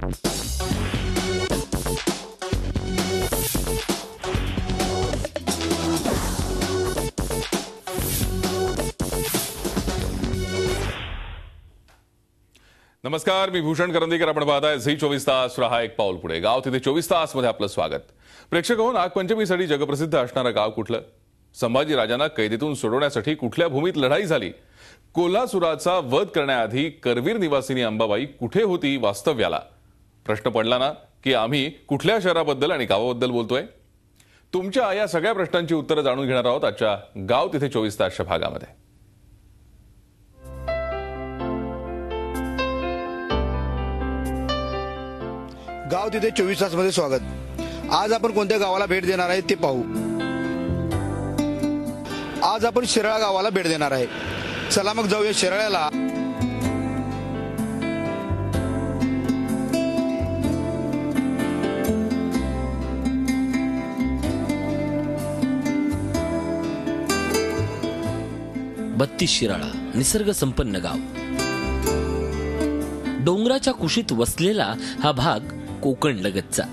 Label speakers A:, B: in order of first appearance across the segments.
A: नमस्कार, मी भूषण करंदीकर. आपण पाहताय झी 24 तास. रहा एक पाऊल पुढे. गाव तिथे 24 तास मध्ये आपलं स्वागत. प्रेक्षक नागपंचमीसाठी जगप्रसिद्ध असणारं गाव कुठलं? संभाजी राजांना कैदेतून सोडवण्यासाठी कुठल्या भूमीत लढाई झाली? कोल्हासुराचा वध करण्याआधी करवीर निवासिनी अंबाबाई कुठे होती वास्तव्याला? प्रश्न पडला ना की आम्ही कुठल्या शहराबद्दल आणि गावाबद्दल बोलतोय? तुमच्या या सगळ्या प्रश्नांची उत्तरं जाणून घेणार आहोत आजच्या गाव तिथे 24 तासच्या भागामध्ये.
B: गाव तिथे 24 तास मध्ये स्वागत. आज आपण कोणत्या गावाला भेट देणार आहे ते पाहू. आज आपण शिराळा गावाला भेट देणार आहे. चला मग जाऊया शिराळ्याला.
C: बत्तीस शिराळा निसर्ग संपन्न गाव. डोंगराच्या कुशीत वसलेला हा भाग कोकण लगतचा.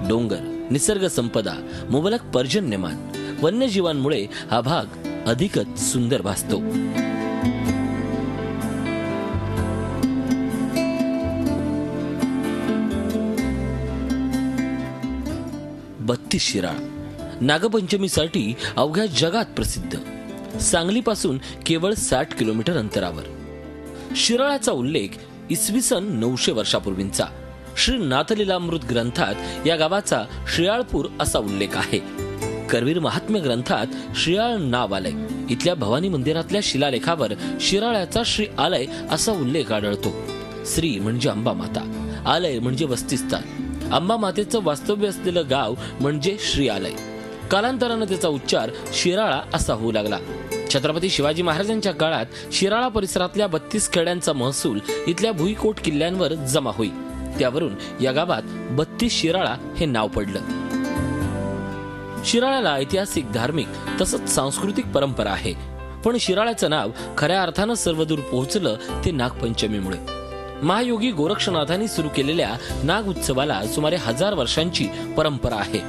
C: डोंगर, निसर्ग संपदा, मुबलक पर्जन्यमान, वन्यजीवांमुळे हा भाग अधिकच सुंदर भासतो. बत्तीस शिराळा नागपंचमीसाठी अवघ्या जगात प्रसिद्ध. सांगलीपासून केवळ 60 किलोमीटर अंतरावर. शिराळ्याचा उल्लेख इसवी सन 900 वर्षापूर्वींचा. श्री नाथलीलामृत ग्रंथात या गावाचा शियाळपूर असा उल्लेख आहे. करवीर महात्म्य ग्रंथात शियाळ नाव आलंय. इथल्या भवानी मंदिरातल्या शिलालेखावर शिराळ्याचा श्री आलय असा उल्लेख आढळतो. श्री म्हणजे अंबा माता, आलय म्हणजे वसतिस्थान. अंबा मातेचं वास्तव्य असलेलं गाव म्हणजे श्री आलय. कालांतरानं त्याचा उच्चार शिराळा असा होऊ लागला. छत्रपती शिवाजी महाराजांच्या काळात शिराळा परिसरातल्या 32 खेड्यांचा महसूल इथल्या भुईकोट किल्ल्यांवर जमा होई. त्यावरून या गावात 32 शिराळा हे नाव पडलं. शिराळ्याला ऐतिहासिक, धार्मिक तसंच सांस्कृतिक परंपरा आहे. पण शिराळ्याचं नाव खऱ्या अर्थानं सर्वदूर पोहोचलं ते नागपंचमीमुळे. महायोगी गोरक्षनाथांनी सुरू केलेल्या नाग उत्सवाला सुमारे 1000 वर्षांची परंपरा आहे.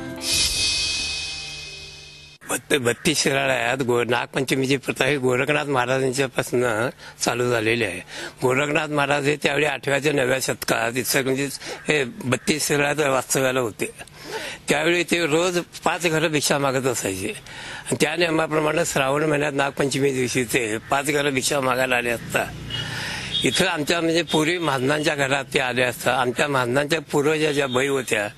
D: 32 शिराळ्यात नागपंचमीची प्रथा ही गोरखनाथ महाराजांच्या पासून चालू झालेली आहे. गोरखनाथ महाराज हे त्यावेळी 8व्या ते 9व्या शतकात म्हणजे हे 32 शिराळ्यात वास्तव्याला होते. त्यावेळी ते रोज 5 घरं भिक्षा मागत असायचे. आणि त्या नियमाप्रमाणे श्रावण महिन्यात नागपंचमी दिवशी ते 5 घरं भिक्षा मागायला आले असता. इथं आमच्या म्हणजे पूर्वी महाजनांच्या घरात ते आले असता. आमच्या महाजनांच्या पूर्वजा ज्या बाई होत्या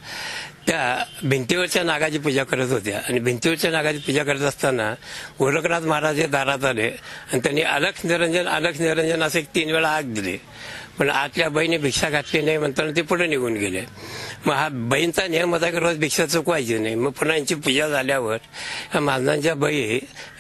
D: त्या भिंतीवरच्या नागाची पूजा करत होत्या. आणि भिंतीवरच्या नागाची पूजा करत असताना गोरखनाथ महाराज हे दारात आले आणि त्यांनी अलख निरंजन असे 3 वेळा हाक दिले. पण आतल्या बाईने भिक्षा घातली नाही म्हणताना ते पुढे निघून गेले. मग हा बाईंचा नियम होता की रोज भिक्षा चुकवायची नाही. मग पुन्हा यांची पूजा झाल्यावर महाजनांच्या बाई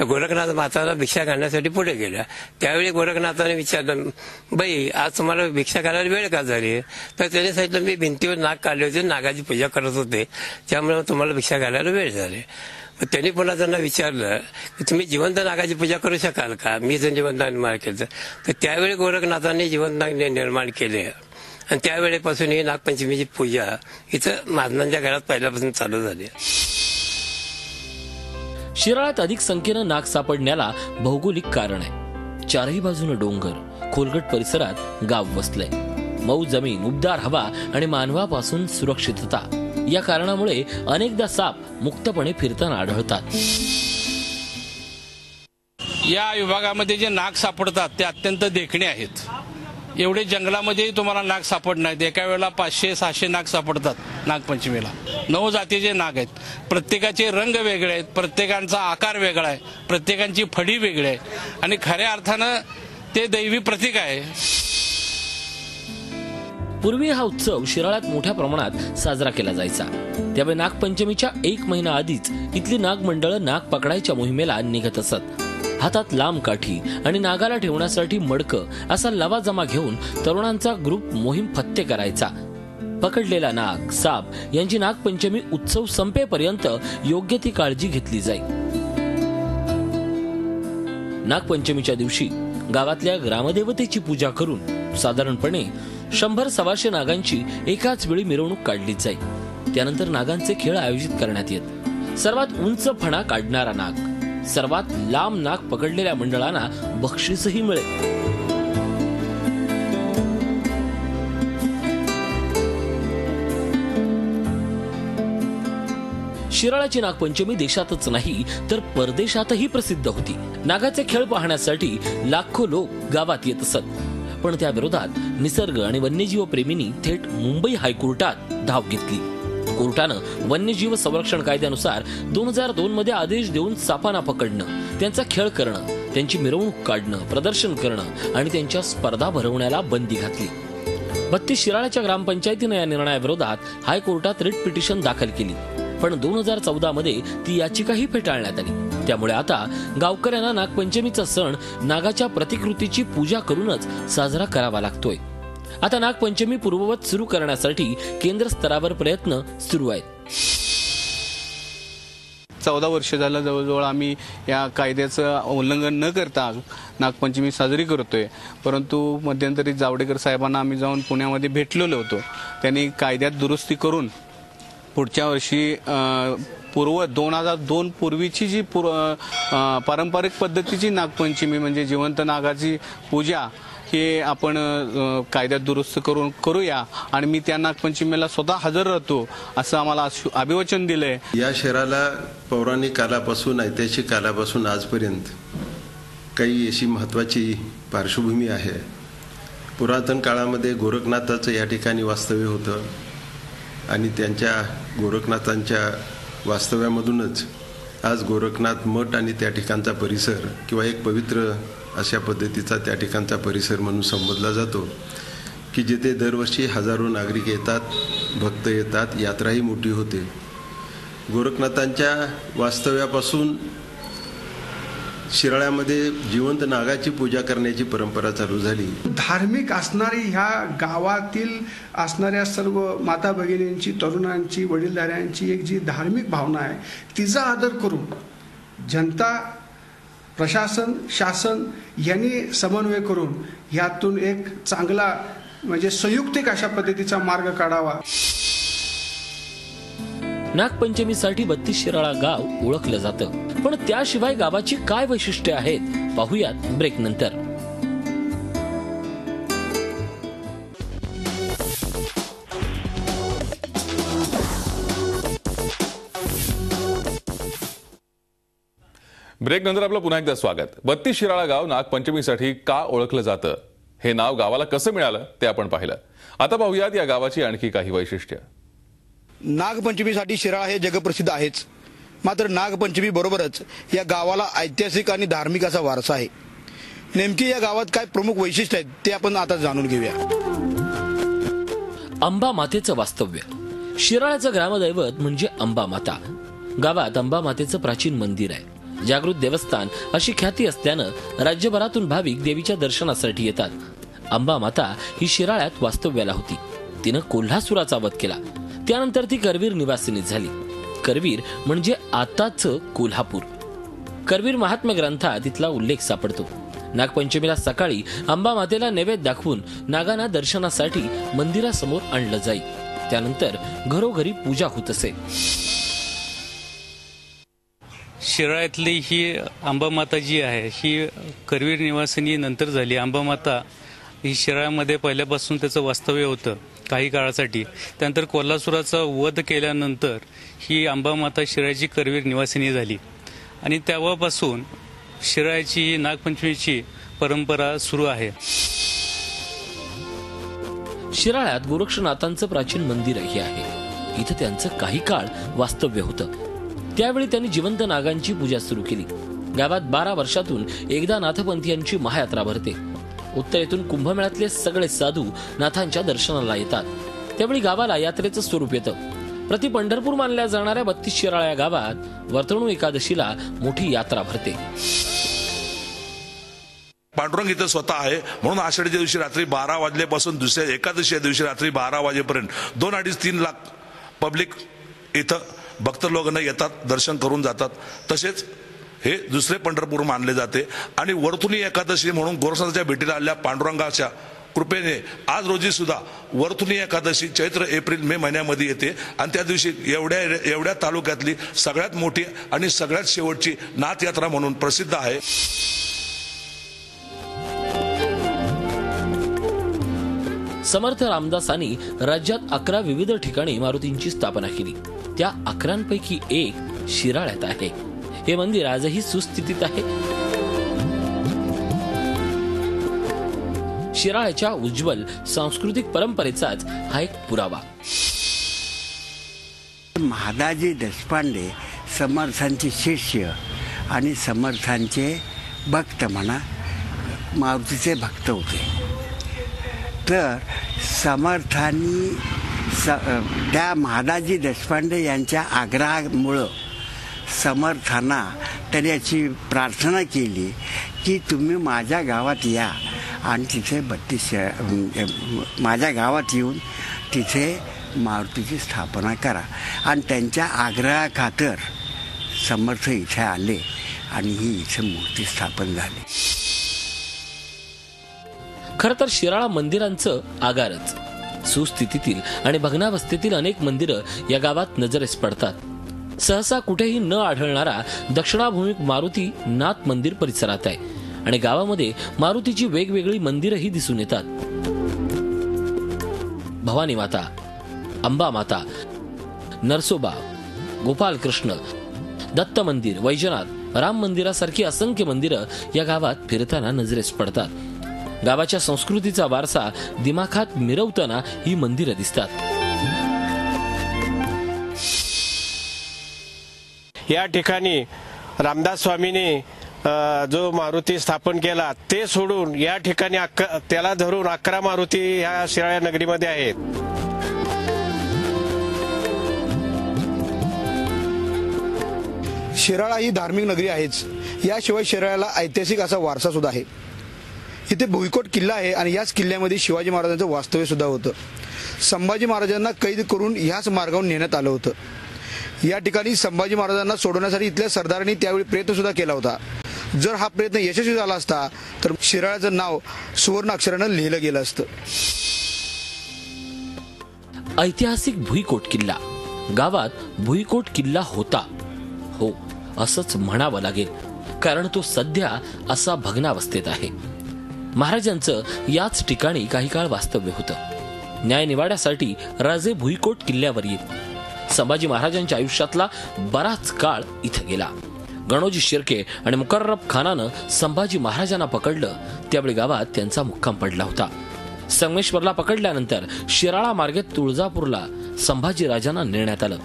D: गोरखनाथ माताला भिक्षा घालण्यासाठी पुढे गेल्या. त्यावेळी गोरखनाथाने विचारलं, बाई आज तुम्हाला भिक्षा घालायला वेळ का झाली? तर त्याने सांगितलं, मी भिंतीवर नाग काढले होते, नागाची पूजा करत होते, त्यामुळे तुम्हाला भिक्षा घालायला वेळ झाली. मग त्यांनी पुन्हा त्यांना विचारलं की तुम्ही जिवंत नागाची पूजा करू शकाल का? मी जर जिवंत नाग निर्माण केलं तर त्यावेळी गोरखनाथांनी जिवंत नाग निर्माण केले. आणि त्यावेळेपासून ही नागपंचमीची पूजा इथं महाजनांच्या घरात पहिल्यापासून चालू झाली.
C: शिराळ्यात अधिक संख्येनं नाग सापडण्याला भौगोलिक कारण आहे. चारही बाजूने डोंगर, खोलगट परिसरात गाव वसलंय. मऊ जमीन, उबदार हवा आणि मानवापासून सुरक्षितता या कारणामुळे अनेकदा साप मुक्तपणे फिरताना आढळतात.
E: या विभागामध्ये जे नाग सापडतात ते अत्यंत देखणे आहेत. एवढे जंगलामध्ये तुम्हाला नाग सापडणार. एका वेळेला 500-600 नाग सापडतात नागपंचमीला. 9 जातीचे नाग आहेत. प्रत्येकाचे रंग वेगळे आहेत, प्रत्येकांचा आकार वेगळा आहे, प्रत्येकांची फडी वेगळी आहे आणि खऱ्या अर्थानं ते दैवी प्रतीक आहे.
C: पूर्वी हा उत्सव शिराळ्यात मोठ्या प्रमाणात साजरा केला जायचा. त्यामुळे नागपंचमीच्या 1 महिना आधीच इथली नागमंडळं नाग पकडायच्या मोहिमेला निघत असत. हातात लांब काठी आणि नागाला ठेवण्यासाठी मडकं असा लवाजमा घेऊन तरुणांचा ग्रुप मोहीम फत्ते करायचा. पकडलेला नाग, साप यांची नागपंचमी उत्सव संपेपर्यंत योग्य ती काळजी घेतली जाई. नागपंचमीच्या दिवशी गावातल्या ग्रामदेवतेची पूजा करून साधारणपणे 100-125 नागांची एकाच वेळी मिरवणूक काढली जाईल. त्यानंतर नागांचे खेळ आयोजित करण्यात येत. सर्वात उंच फणा काढणारा नाग, सर्वात लांब नाग पकडलेल्या मंडळांना बक्षीसही मिळेल. शिराळाची नागपंचमी देशातच नाही तर परदेशातही प्रसिद्ध होती. नागाचे खेळ पाहण्यासाठी लाखो लोक गावात येत असत. पण त्या विरोधात निसर्ग आणि वन्यजीव प्रेमींनी थेट मुंबई हायकोर्टात धाव घेतली. कोर्टानं वन्यजीव संरक्षण कायद्यानुसार 2002 मध्ये आदेश देऊन सापांना पकडणं, त्यांचा खेळ करणं, त्यांची मिरवणूक काढणं, प्रदर्शन करणं आणि त्यांच्या स्पर्धा भरवण्याला बंदी घातली. 32 शिराळ्याच्या ग्रामपंचायतीनं या निर्णयाविरोधात हायकोर्टात रिट पिटिशन दाखल केली. पण 2014 मध्ये ती याचिकाही फेटाळण्यात आली. त्यामुळे आता गावकऱ्यांना नागपंचमीचा सण नागाच्या प्रतिकृतीची पूजा करूनच साजरा करावा लागतोय. आता नागपंचमी पूर्ववत सुरू करण्यासाठी केंद्र स्तरावर प्रयत्न सुरू आहेत.
F: 14 वर्ष झालं जवळजवळ आम्ही या कायद्याचं उल्लंघन न करता नागपंचमी साजरी करतोय. परंतु मध्यंतरी जावडेकर साहेबांना आम्ही जाऊन पुण्यामध्ये भेटलेलो होतो. त्यांनी कायद्यात दुरुस्ती करून पुढच्या वर्षी 2002 पूर्वीची जी पारंपरिक पद्धतीची नागपंचमी म्हणजे जिवंत नागाची पूजा हे आपण कायद्यात दुरुस्त करूया आणि मी त्या नागपंचमीला स्वतः हजर राहतो असं आम्हाला अभिवचन दिलंय.
G: या शहराला पौराणिक कालापासून ऐतिहासिक कालापासून आजपर्यंत काही अशी महत्त्वाची पार्श्वभूमी आहे. पुरातन काळामध्ये गोरखनाथाचं या ठिकाणी वास्तव्य होतं आणि त्यांच्या गोरखनाथांच्या वास्तव्यामधूनच आज गोरखनाथ मठ आणि त्या ठिकाणचा परिसर किंवा एक पवित्र अशा पद्धतीचा त्या ठिकाणचा परिसर म्हणून संबोधला जातो की जिथे दरवर्षी हजारो नागरिक येतात, भक्त येतात, यात्राही मोठी होते. गोरखनाथांच्या वास्तव्यापासून शिराळ्यामध्ये जिवंत नागाची पूजा करण्याची परंपरा चालू झाली.
H: धार्मिक असणारी ह्या गावातील असणाऱ्या सर्व माता भगिनींची, तरुणांची, वडीलधाऱ्यांची एक जी धार्मिक भावना आहे तिचा आदर करून जनता, प्रशासन, शासन यांनी समन्वय करून यातून एक चांगला म्हणजे संयुक्तिक अशा पद्धतीचा मार्ग काढावा.
C: नागपंचमीसाठी 32 शिराळा गाव ओळखलं जातं. पण त्याशिवाय गावाची काय वैशिष्ट्ये आहेत पाहूयात ब्रेक नंतर.
A: ब्रेक नंतर आपलं पुन्हा एकदा स्वागत. 32 शिराळा गाव नागपंचमीसाठी का ओळखलं जातं, हे नाव गावाला कसं मिळालं ते आपण पाहिलं. आता पाहूयात या गावाची आणखी काही वैशिष्ट्य.
B: नागपंचमीसाठी शिराळा हे जगप्रसिद्ध आहेच, मात्र नागपंचमी बरोबरच या गावाला ऐतिहासिक आणि धार्मिक असा वारसा आहे. नेमकी या गावात काय प्रमुख वैशिष्ट्य आहेत ते आपण आता जाणून घेऊया.
C: अंबा मातेचं वास्तव्य. शिराळ्याचं ग्रामदैवत म्हणजे अंबा माता. गावात अंबा मातेचं प्राचीन मंदिर आहे. जागृत देवस्थान अशी ख्याती असल्यानं राज्यभरातून भाविक देवीच्या दर्शनासाठी येतात. अंबा माता ही शिराळ्यात वास्तव्याला होती. तिनं कोल्हासुराचा वध केला. त्यानंतर ती करवीर निवासिनी झाली. करवीर म्हणजे आताचं कोल्हापूर. करवीर महात्म्य ग्रंथात तिथला उल्लेख सापडतो. नागपंचमीला सकाळी अंबा मातेला नैवेद्य दाखवून नागांना दर्शनासाठी मंदिरासमोर आणलं जाई. त्यानंतर घरोघरी पूजा होत असे.
I: शिराळ्यातली ही अंबामाता जी आहे ही करवीर निवासिनी नंतर झाली. अंबामाता ही शिराळ्यामध्ये पहिल्यापासून त्याचं वास्तव्य होतं काही काळासाठी. त्यानंतर कोल्हासुराचा वध केल्यानंतर ही अंबामाता शिराळ्याची करवीर निवासिनी झाली आणि तेव्हापासून शिराळ्याची नागपंचमीची परंपरा सुरू आहे.
C: शिराळ्यात गोरक्षनाथांचं प्राचीन मंदिरही आहे. इथं त्यांचं काही काळ वास्तव्य होतं. त्यावेळी त्यांनी जिवंत नागांची पूजा सुरू केली. गावात 12 वर्षातून एकदा नाथपंथीयांची महायात्रा भरते. उत्तरेतून कुंभमेळ्यातले सगळे साधू नाथांच्या दर्शनाला येतात. त्यावेळी गावाला यात्रेचं स्वरूप येतं. प्रति पंढरपूर मानल्या जाणाऱ्या 32 शिराळा या गावात वर्तणू एकादशीला मोठी यात्रा भरते.
J: पांडुरंग इथं स्वतः आहे म्हणून आषाढीच्या दिवशी रात्री 12 वाजल्यापासून दुसऱ्या एकादशी दिवशी रात्री 12 वाजेपर्यंत 2-2.5-3 लाख पब्लिक इथं भक्त लोकांना येतात, दर्शन करून जातात. तसेच हे दुसरे पंढरपूर मानले जाते. आणि वरथुनी एकादशी म्हणून गोरक्षनाथाच्या भेटीला आलेल्या पांडुरंगाच्या कृपेने आज रोजी सुद्धा वरथुनी एकादशी चैत्र एप्रिल मे महिन्यामध्ये येते आणि त्या दिवशी एवढ्या तालुक्यातली सगळ्यात मोठी आणि सगळ्यात शेवटची नाथ यात्रा म्हणून प्रसिद्ध आहे.
C: समर्थ रामदासांनी राज्यात 11 विविध ठिकाणी मारुतींची स्थापना केली. त्या 11पैकी एक शिराळ्यात आहे. हे मंदिर आजही सुस्थितीत आहे. शिराळ्याच्या उज्ज्वल सांस्कृतिक परंपरेचाच हा एक पुरावा.
K: महादाजी देशपांडे समर्थांचे शिष्य आणि समर्थांचे भक्त म्हणा, मारुतीचे भक्त होते. तर समर्थांनी त्या महादाजी देशपांडे यांच्या आग्रहामुळं समर्थांना त्यांनी याची प्रार्थना केली की तुम्ही माझ्या गावात या आणि तिथे 32 माझ्या गावात येऊन तिथे मारुतीची स्थापना करा. आणि त्यांच्या आग्रहाखातर समर्थ इथे आले आणि ही इथे मूर्ती स्थापन झाली.
C: खरं तर शिराळा मंदिरांचं आगारच. सुस्थितीतील आणि भग्नावस्थेतील अनेक मंदिरं या गावात नजरेस पडतात. सहसा कुठेही न आढळणारा दक्षिणाभूमिक मारुती नाथ मंदिर परिसरात आहे आणि गावामध्ये मारुतीची वेगवेगळी मंदिरही दिसून येतात. भवानी माता, अंबा माता, नरसोबा, गोपाल कृष्ण, दत्त मंदिर, वैजनाथ, राम मंदिरासारखी असंख्य मंदिरं या गावात फिरताना नजरेस पडतात. गावाच्या संस्कृतीचा वारसा दिमाखात मिरवताना ही मंदिरं दिसतात.
L: या ठिकाणी रामदास स्वामींनी जो मारुती स्थापन केला ते सोडून या ठिकाणी त्याला धरून 11 मारुती ह्या शिराळा नगरीमध्ये आहेत.
B: शिराळा ही धार्मिक नगरी आहेच. याशिवाय शिराळ्याला ऐतिहासिक असा वारसा सुद्धा आहे. इथे भुईकोट किल्ला आहे आणि याच किल्ल्यामध्ये शिवाजी महाराजांचं वास्तव्य सुद्धा होतं. संभाजी महाराजांना कैद करून ह्याच मार्गावरून नेण्यात आलं होतं. या ठिकाणी संभाजी महाराजांना सोडवण्यासाठी इथल्या सरदारांनी त्यावेळी प्रयत्न सुद्धा केला होता. जर हा प्रयत्न यशस्वी झाला असता तर शिराळ्याचं नाव सुवर्ण अक्षरानं लिहिलं गेलं असतं.
C: ऐतिहासिक भुईकोट किल्ला. गावात भुईकोट किल्ला होता. हो, असंच म्हणावं लागेल, कारण तो सध्या असा भग्नावस्थेत आहे. महाराजांचं याच ठिकाणी काही काळ वास्तव्य होतं. न्यायनिवाड्यासाठी राजे भुईकोट किल्ल्यावर येत. संभाजी महाराजांच्या आयुष्यातला बराच काळ इथं गेला. गणोजी शिर्के आणि मुकर्रब खानानं संभाजी महाराजांना पकडलं त्यावेळी गावात त्यांचा मुक्काम पडला होता. संगमेश्वरला पकडल्यानंतर शिराळा मार्गे तुळजापूरला संभाजी राजांना नेण्यात आलं.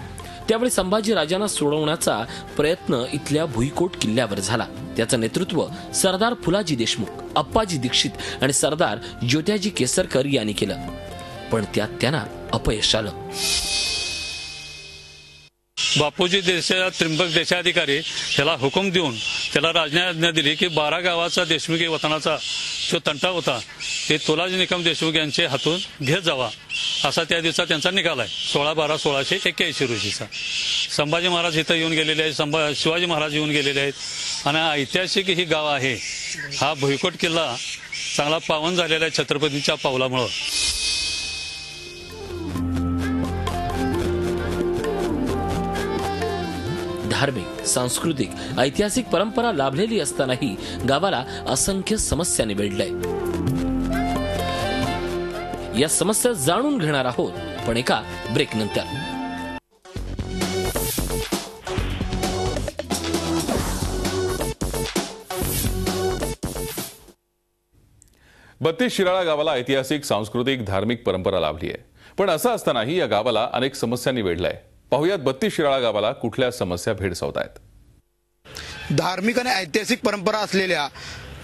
C: त्यावेळी संभाजी राजांना सोडवण्याचा प्रयत्न इथल्या भुईकोट किल्ल्यावर झाला. त्याचं नेतृत्व सरदार फुलाजी देशमुख, अप्पाजी दीक्षित आणि सरदार ज्योत्याजी केसरकर यांनी केलं, पण त्यात त्यांना अपयश आलं.
I: बापूजी त्र्यंबक देशाधिकारी ह्याला हुकूम देऊन त्याला राजआज्ञा दिली की 12 गावाचा देशमुखी वतनाचा जो तंटा होता ते तुलाजी निकम देशमुख यांचे हातून घेत जावा असा त्या दिवसा त्यांचा निकाल आहे. 16/12/1681 रोजीचा. संभाजी महाराज इथं येऊन गेलेले आहेत, शिवाजी महाराज येऊन गेलेले आहेत आणि ऐतिहासिक ही गाव आहे. हा भुईकोट किल्ला चांगला पावन झालेला आहे छत्रपतींच्या पावलामुळं.
C: धार्मिक, सांस्कृतिक, ऐतिहासिक परंपरा लाभलेली असतानाही गावाला असंख्य समस्यांनी वेढलंय. या समस्या जाणून घेणार आहोत, पण एका ब्रेक नंतर.
A: बत्तीस शिराळा गावाला ऐतिहासिक, सांस्कृतिक, धार्मिक परंपरा लाभली आहे. पण असं असतानाही या गावाला अनेक समस्यांनी वेढलाय. पाहुयात 32 शिराळा गावाला कुठल्या समस्या भेडसावतायत.
B: धार्मिक आणि ऐतिहासिक परंपरा असलेल्या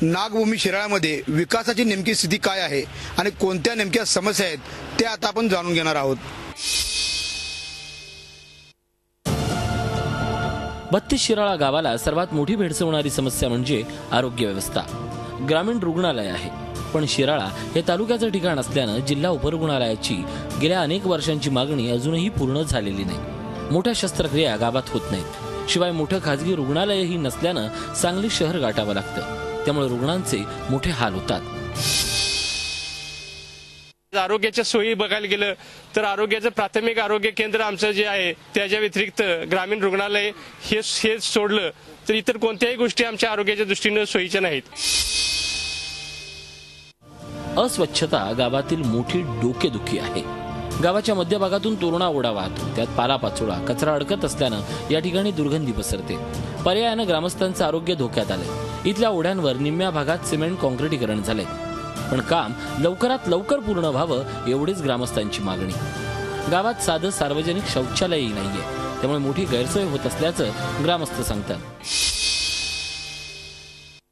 B: नागभूमी शिराळ्यामध्ये विकासाची नेमकी स्थिती काय आहे आणि कोणत्या नेमक्या समस्या आहेत ते आता आपण जाणून घेणार आहोत.
C: 32 शिराळा गावाला सर्वात मोठी भेडसावणारी समस्या म्हणजे आरोग्य व्यवस्था. ग्रामीण रुग्णालय आहे, पण शिराळा हे तालुक्याचं ठिकाण असल्यानं जिल्हा उपरुग्णालयाची गेल्या अनेक वर्षांची मागणी अजूनही पूर्ण झालेली नाही. मोठ्या शस्त्रक्रिया गावात होत नाहीत. शिवाय मोठं खाजगी रुग्णालयही नसल्यानं सांगली शहर गाठावं लागतं, त्यामुळे रुग्णांचे मोठे हाल होतात.
L: आरोग्याच्या सोयी बघायला गेलं तर आरोग्याचं प्राथमिक आरोग्य केंद्र आमचं जे आहे त्याच्या व्यतिरिक्त ग्रामीण रुग्णालय हे सोडलं तर इतर कोणत्याही गोष्टी आमच्या आरोग्याच्या दृष्टीनं सोयीच्या नाहीत.
C: अस्वच्छता गावातील मोठी डोकेदुखी आहे. गावाच्या मध्यभागातून तोरणा ओढा वाहतो, त्यात पालापाचोळा कचरा अडकत असल्यानं या ठिकाणी दुर्गंधी पसरते. पर्यायानं ग्रामस्थांचं आरोग्य धोक्यात आलंय. इथल्या ओढ्यांवर निम्म्या भागात सिमेंट कॉन्क्रिटीकरण झालंय, पण काम लवकरात लवकर पूर्ण व्हावं एवढीच ग्रामस्थांची मागणी. गावात साधं सार्वजनिक शौचालयही नाहीये, त्यामुळे मोठी गैरसोय होत असल्याचं ग्रामस्थ सांगतात.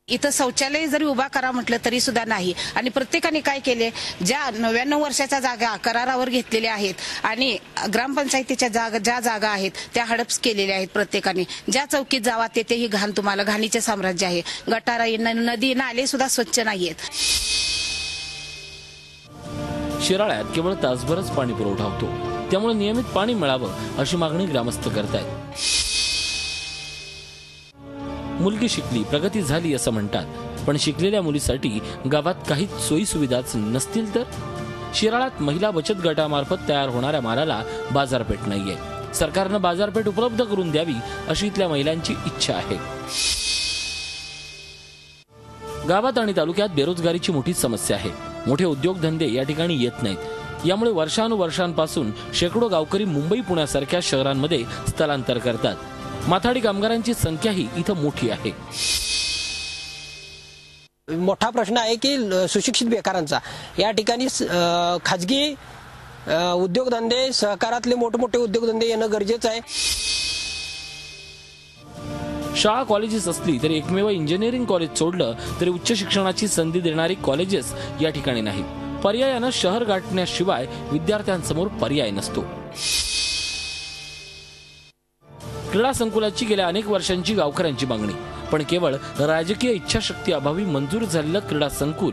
M: इथं शौचालय जरी उभा करा म्हटलं तरी सुद्धा नाही. आणि प्रत्येकाने काय केले, ज्या 99 वर्षाच्या जागा करारावर घेतलेल्या आहेत आणि ग्रामपंचायतीच्या ज्या जागा आहेत त्या हडप केलेल्या आहेत. प्रत्येकाने ज्या चौकीत जावा तेथेही घाण, तुम्हाला घाणीचे साम्राज्य आहे. गटारा, नदी नाले सुद्धा स्वच्छ नाहीयेत.
C: शिराळ्यात केवळ तासभरच पाणी पुरवठा होतो, त्यामुळे नियमित पाणी मिळावं अशी मागणी ग्रामस्थ करतायत. मुलगी शिकली, प्रगती झाली असं म्हणतात, पण शिकलेल्या मुलीसाठी गावात काही सोयी सुविधाच नसतील तर? शिराळ्यात महिला बचत गटामार्फत तयार होणाऱ्या मालाला बाजारपेठ नाहीये. सरकारनं बाजारपेठ उपलब्ध करून द्यावी अशी इथल्या महिलांची इच्छा आहे. गावात आणि तालुक्यात बेरोजगारीची मोठी समस्या आहे. मोठे उद्योगधंदे या ठिकाणी येत नाहीत. यामुळे वर्षानुवर्षांपासून शेकडो गावकरी मुंबई पुण्यासारख्या शहरांमध्ये स्थलांतर करतात. माथाडी कामगारांची संख्याही इथं मोठी आहे.
N: मोठा प्रश्न आहे की सुशिक्षित बेकारांचा. या ठिकाणी खाजगी उद्योगधंदे, सहकारातले मोठमोठे उद्योगधंदे येणं गरजेचं आहे.
C: शाळा कॉलेजेस असली तरी एकमेव इंजिनिअरिंग कॉलेज सोडलं तरी उच्च शिक्षणाची संधी देणारी कॉलेजेस या ठिकाणी नाहीत. पर्यायानं शहर गाठण्याशिवाय विद्यार्थ्यांसमोर पर्याय नसतो. क्रीडा संकुलाची गेल्या अनेक वर्षांची गावकऱ्यांची मागणी, पण केवळ राजकीय इच्छाशक्ती अभावी मंजूर झालेलं क्रीडा संकुल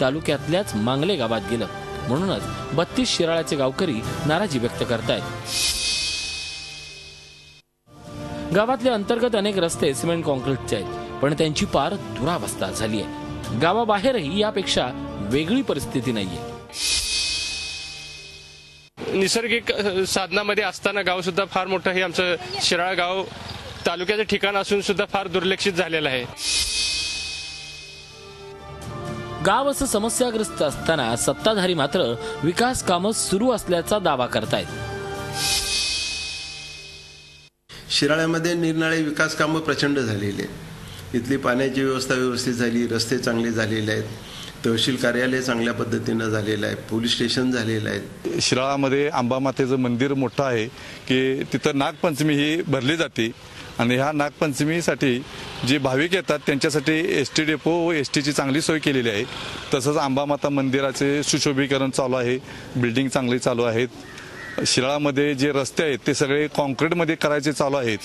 C: तालुक्यातल्याच मांगले गावात गेलं. म्हणूनच 32 शिराळ्याचे गावकरी नाराजी व्यक्त करतायत. गावातले अंतर्गत अनेक रस्ते सिमेंट कॉन्क्रीटचे आहेत, पण त्यांची पार दुरावस्था झाली आहे. गावाबाहेरही यापेक्षा वेगळी परिस्थिती नाहीये.
L: निसर्गिक साधनामध्ये असताना गाव सुद्धा फार मोठं हे आमचं शिराळा गाव तालुक्याचं ठिकाण असून सुद्धा फार दुर्लक्षित झालेलं आहे.
C: गाव असं समस्याग्रस्त असताना सत्ताधारी मात्र विकास कामं सुरू असल्याचा दावा करतायत.
G: शिराळ्यामध्ये निरनिराळे विकास कामं प्रचंड झालेली आहेत. इथली पाण्याची व्यवस्था व्यवस्थित झाली, रस्ते चांगले झालेले आहेत, तहसील कार्यालय चांगल्या पद्धतीनं झालेलं आहे, पोलीस स्टेशन झालेलं आहे.
O: शिराळामध्ये अंबामातेचं मंदिर मोठं आहे की तिथं नागपंचमी ही भरली जाते आणि ह्या नागपंचमीसाठी जे भाविक येतात त्यांच्यासाठी एसटी डेपो व एसटीची चांगली सोय केलेली आहे. तसंच अंबामाता मंदिराचे सुशोभीकरण चालू आहे, बिल्डिंग चांगली चालू आहेत. शिराळामध्ये जे रस्ते आहेत ते सगळे कॉन्क्रीटमध्ये करायचे चालू आहेत.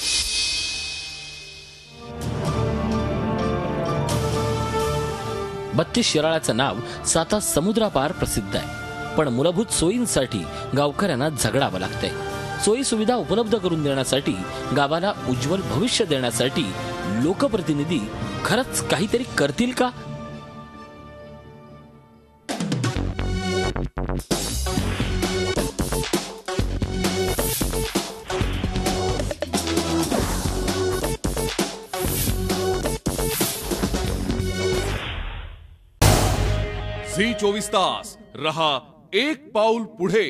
C: बत्तीस शिराळ्याचं नाव 7 समुद्रापार प्रसिद्ध आहे, पण मूलभूत सोयींसाठी गावकऱ्यांना झगडावं लागतंय. सोयी सुविधा उपलब्ध करून देण्यासाठी, गावाला उज्ज्वल भविष्य देण्यासाठी लोकप्रतिनिधी खरंच काहीतरी करतील का?
A: झी 24 तास रहा एक पाऊल पुढे.